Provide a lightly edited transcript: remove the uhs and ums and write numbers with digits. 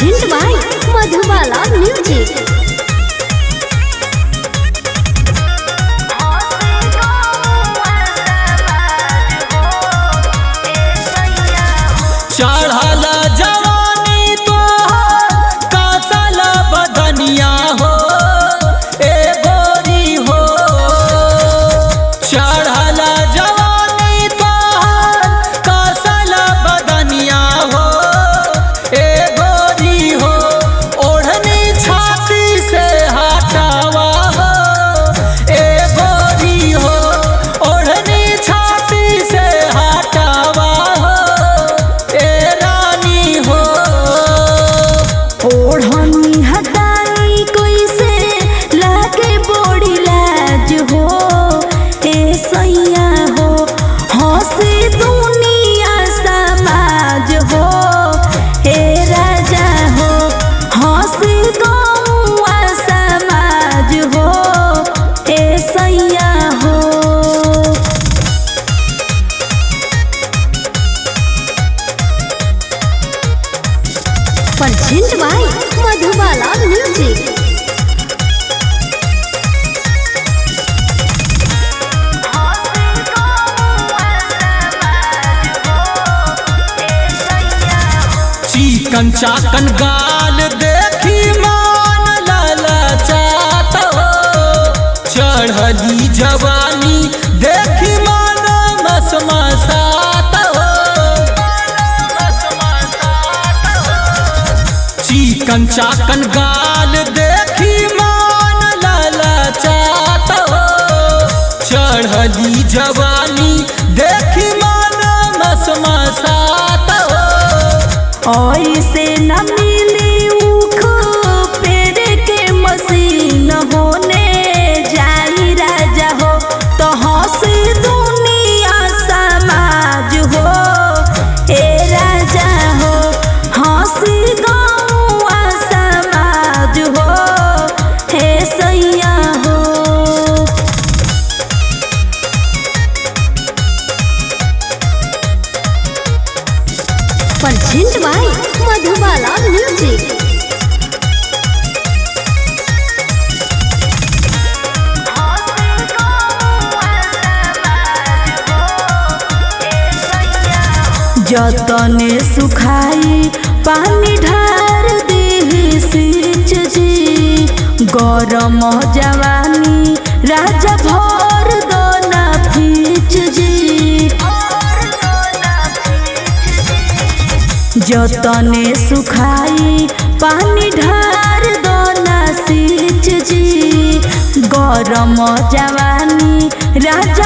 Percent by Madhubala music. चढ़ल जवानी तोहर कासल बदनिया हो ए गोरी हो। चढ़ल जवानी तोहर कासल बदनिया हो ए गोरी हो। ओढ़नी छाती से हटावा हो ए गोरी हो। ओढ़नी छाती से हटावा हो ओढ़नी हटाई कोई से लागे बड़ी लाज हो ए सैया हो। हंसे दुनिया समाज हो ए राजा हो। हंसे गौआ समाज हो ए सैया हो। Present by Madhubala music. चिकन चाकन गाल देखी मान ललचात हो। चढ़ली जवानी देखी मान मसमसात हो। चिकन चाकन गाल देखी मान ललचात हो। चढ़ली जवानी देखी मान मसमसात हो। ऐसे न मिली उख पेड़ के मसीन होने जाई राजा हो। तो हंसी दुनिया समाज हो ए राजा हो। हंसी गौआ समाज हो हे सैया हो। Present by Madhubala music. जतने सुखाई पानी ढार दे सींच जी। गरम जवानी राजा भर दो ना फीच जी। जतने सुखाई पानी ढार दो ना सींच जी। गरम जवानी राजा